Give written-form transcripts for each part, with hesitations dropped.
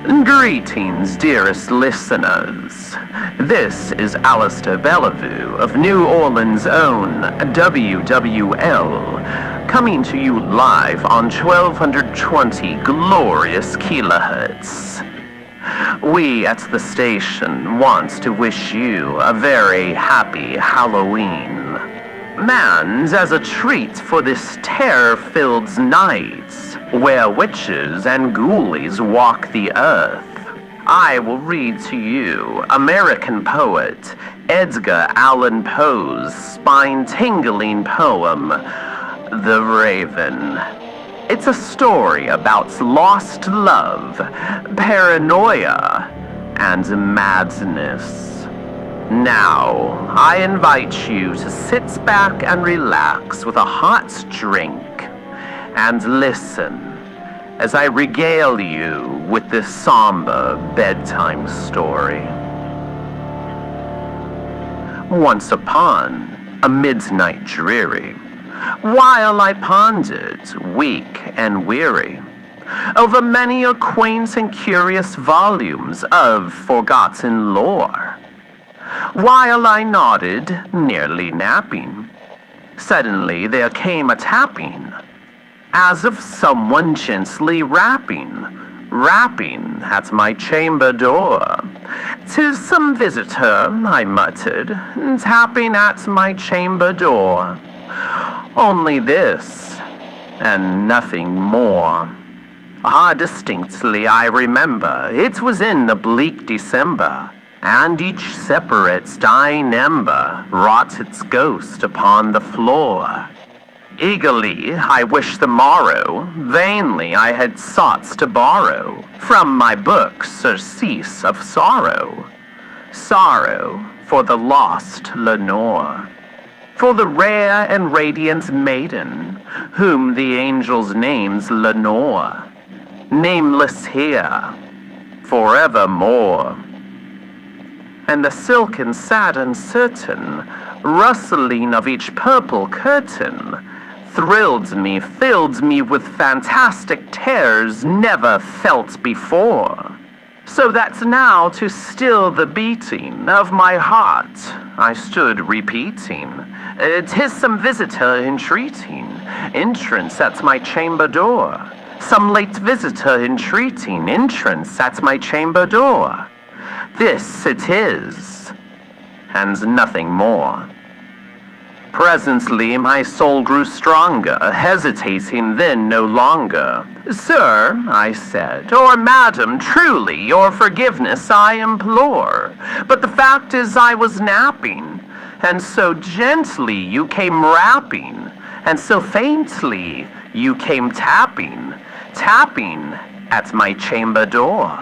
Greetings, dearest listeners. This is Alastor of New Orleans' own WWL, coming to you live on 1220 glorious kilohertz. We at the station want to wish you a very happy Halloween. And as a treat for this terror-filled night, where witches and ghoulies walk the earth, I will read to you American poet Edgar Allan Poe's spine-tingling poem, The Raven. It's a story about lost love, paranoia, and madness. Now, I invite you to sit back and relax with a hot drink and listen as I regale you with this somber bedtime story. Once upon a midnight dreary, while I pondered, weak and weary, over many a quaint and curious volumes of forgotten lore, while I nodded, nearly napping, suddenly there came a tapping, as of someone gently rapping at my chamber door. "'Tis some visitor," I muttered, tapping at my chamber door. Only this, and nothing more. Distinctly I remember, it was in the bleak December, and each separate dying ember wrought its ghost upon the floor. Eagerly I wished the morrow, vainly I had sought to borrow from my book surcease of sorrow. Sorrow for the lost Lenore, for the rare and radiant maiden, whom the angels names Lenore, nameless here, forevermore. And the silken, sad, uncertain rustling of each purple curtain thrilled me, filled me with fantastic terrors never felt before. So that now, to still the beating of my heart, I stood repeating, "'Tis some visitor entreating entrance at my chamber door. Some late visitor entreating entrance at my chamber door. This it is, and nothing more." Presently my soul grew stronger, hesitating then no longer. "Sir," I said, "or madam, truly your forgiveness I implore. But the fact is I was napping, and so gently you came rapping, and so faintly you came tapping at my chamber door,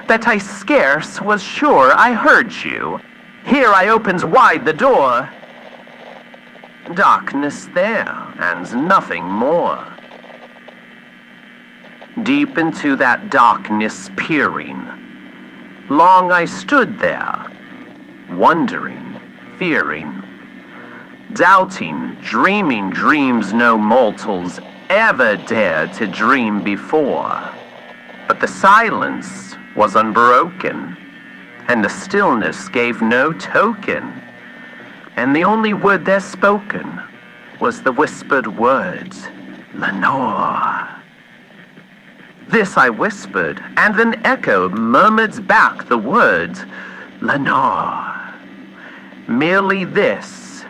that I scarce was sure I heard you. Here I opened wide the door. Darkness there, and nothing more. Deep into that darkness peering, long I stood there, wondering, fearing, doubting, dreaming dreams no mortals ever dared to dream before. But the silence was unbroken, and the stillness gave no token, and the only word there spoken was the whispered words, "Lenore." This I whispered, and an echo murmured back the word, "Lenore." Merely this,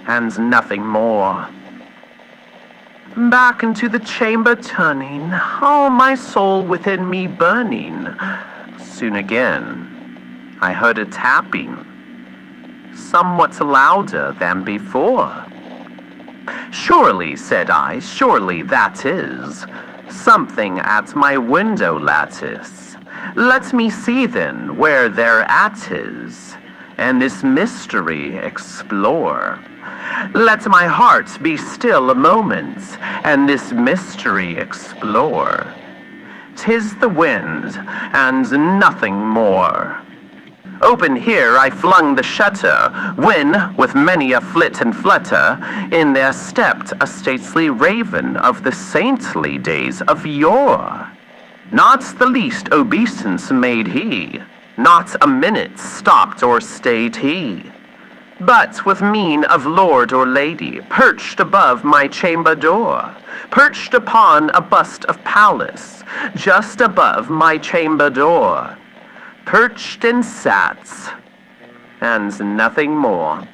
and nothing more. Back into the chamber turning, all my soul within me burning. Soon again, I heard a tapping, somewhat louder than before. "Surely," said I, "surely that is something at my window lattice. Let me see then where thereat is, and this mystery explore. Let my heart be still a moment, and this mystery explore. 'Tis the wind, and nothing more." Open here I flung the shutter, when, with many a flit and flutter, in there stepped a stately raven of the saintly days of yore. Not the least obeisance made he, not a minute stopped or stayed he, but with mien of lord or lady, perched above my chamber door, perched upon a bust of Pallas, just above my chamber door, perched and sat, and nothing more.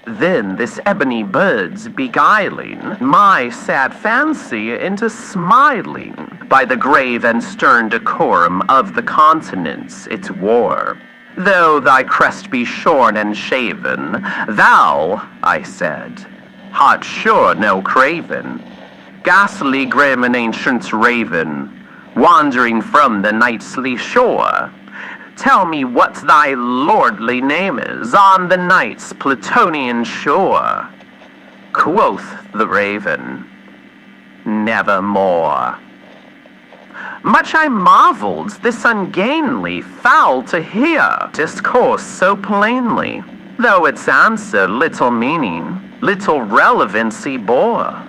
Then this ebony bird's beguiling my sad fancy into smiling by the grave and stern decorum of the countenance it wore. Though thy crest be shorn and shaven, thou, I said, art sure no craven, ghastly grim and ancient raven, wandering from the nightly shore. Tell me what thy lordly name is on the night's Plutonian shore. Quoth the raven, Nevermore. Much I marveled this ungainly fowl to hear discourse so plainly, though its answer little meaning, little relevancy bore.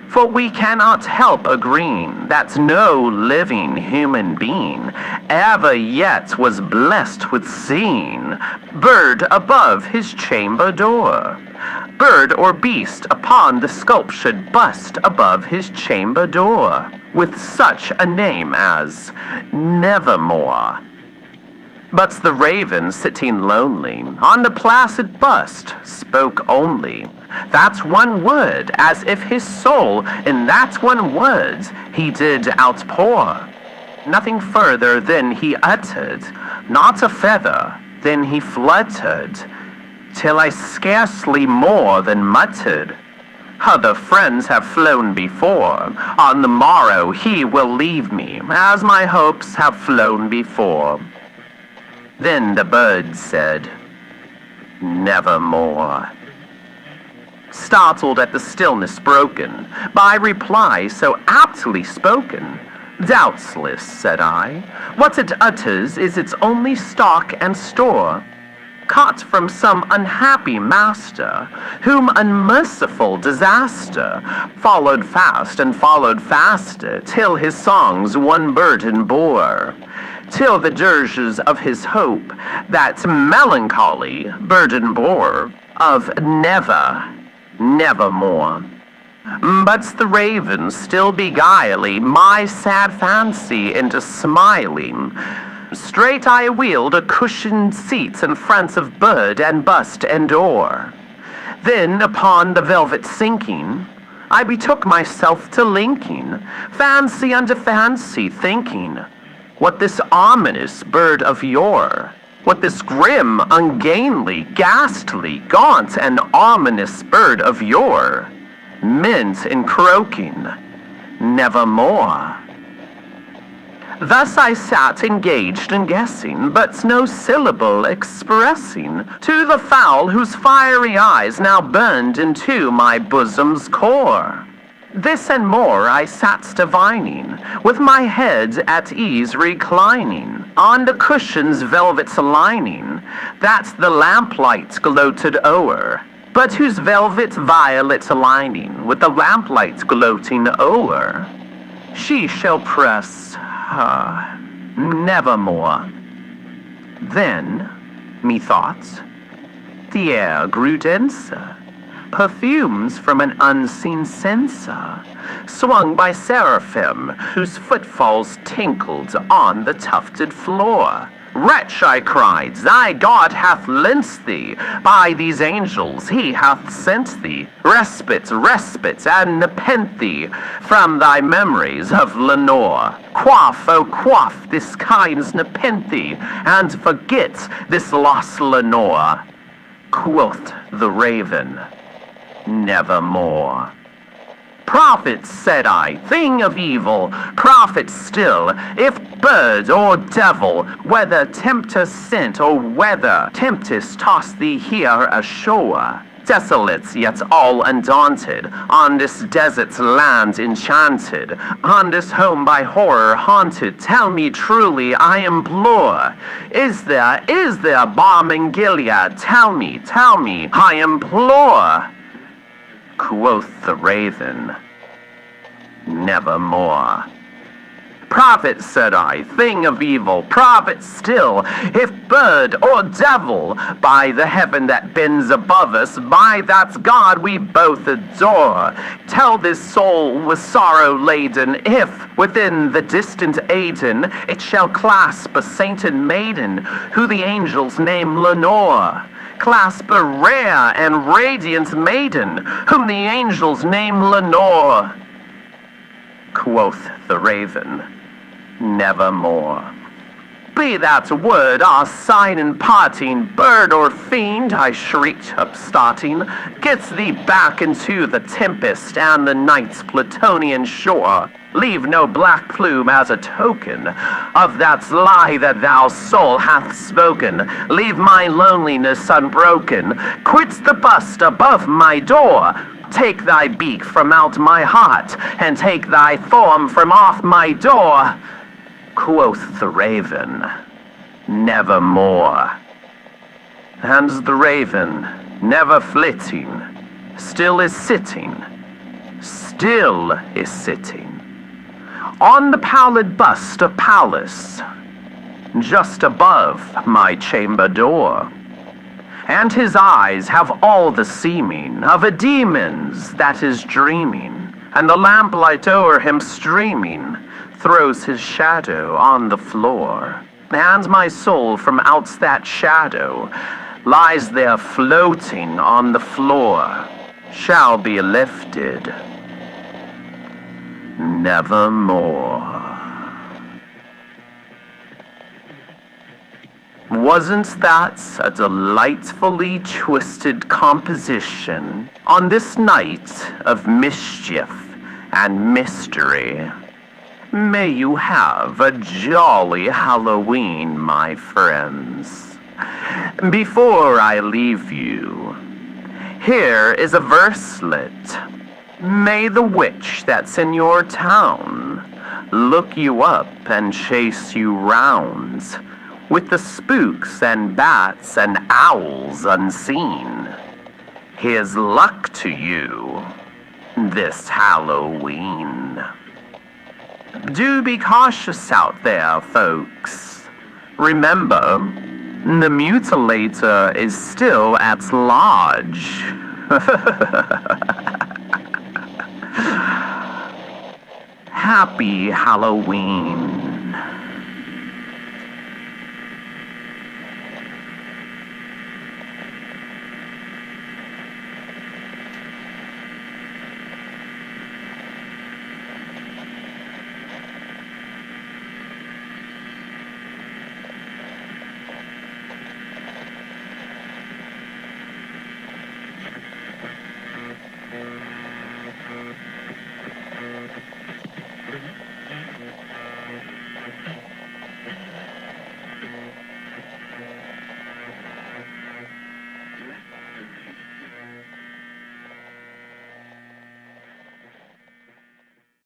For we cannot help agreeing that no living human being ever yet was blessed with seeing bird above his chamber door, bird or beast upon the sculptured bust above his chamber door, with such a name as Nevermore. But the raven, sitting lonely on the placid bust, spoke only that one word, as if his soul in that one word he did outpour. Nothing further than he uttered, not a feather then he fluttered, till I scarcely more than muttered, Other friends have flown before, on the morrow he will leave me, as my hopes have flown before. Then the bird said, Nevermore. Startled at the stillness broken by reply so aptly spoken, doubtless, said I, what it utters is its only stock and store, caught from some unhappy master, whom unmerciful disaster followed fast and followed faster, till his songs one burden bore, till the dirges of his hope that melancholy burden bore of nevermore. But the raven still beguiling my sad fancy into smiling, straight I wheeled a cushioned seat in front of bird and bust and door. Then upon the velvet sinking, I betook myself to linking fancy unto fancy, thinking what this ominous bird of yore, what this grim, ungainly, ghastly, gaunt, and ominous bird of yore meant in croaking, Nevermore. Thus I sat engaged in guessing, but no syllable expressing, to the fowl whose fiery eyes now burned into my bosom's core. This and more I sat divining, with my head at ease reclining, on the cushion's velvet lining, that the lamplight gloated o'er, but whose velvet violet lining, with the lamplight gloating o'er, she shall press nevermore. Then, methought, the air grew denser, perfumes from an unseen censer, swung by seraphim, whose footfalls tinkled on the tufted floor. Wretch, I cried, thy God hath lent thee, by these angels he hath sent thee, respite, and nepenthe from thy memories of Lenore. Quaff, oh quaff, this kind's nepenthe, and forget this lost Lenore. Quoth the raven, Nevermore. Prophet, said I, thing of evil, prophet still, if bird or devil, whether tempter sent or whether tempest tossed thee here ashore, desolate yet all undaunted, on this desert land enchanted, on this home by horror haunted, tell me truly, I implore, is there balm in Gilead? Tell me, I implore. Quoth the raven, Nevermore. Prophet, said I, thing of evil, prophet still, if bird or devil, by the heaven that bends above us, by that God we both adore. Tell this soul with sorrow laden, if within the distant Aden it shall clasp a sainted maiden, who the angels name Lenore. Clasp a rare and radiant maiden, whom the angels name Lenore. Quoth the raven, nevermore. Be that word our sign in parting, bird or fiend, I shrieked, upstarting, gets thee back into the tempest and the night's Plutonian shore. Leave no black plume as a token of that lie that thou soul hath spoken. Leave my loneliness unbroken. Quit the bust above my door. Take thy beak from out my heart, and take thy form from off my door. Quoth the raven, nevermore. And the raven, never flitting, still is sitting on the pallid bust of Pallas, just above my chamber door. And his eyes have all the seeming of a demon's that is dreaming, and the lamplight o'er him streaming throws his shadow on the floor. And my soul from out that shadow lies there floating on the floor, shall be lifted nevermore. Wasn't that a delightfully twisted composition on this night of mischief and mystery? May you have a jolly Halloween, my friends. Before I leave you, here is a verselet. May the witch that's in your town look you up and chase you rounds with the spooks and bats and owls unseen. Here's luck to you this Halloween. Do be cautious out there, folks. Remember, the mutilator is still at large. Happy Halloween.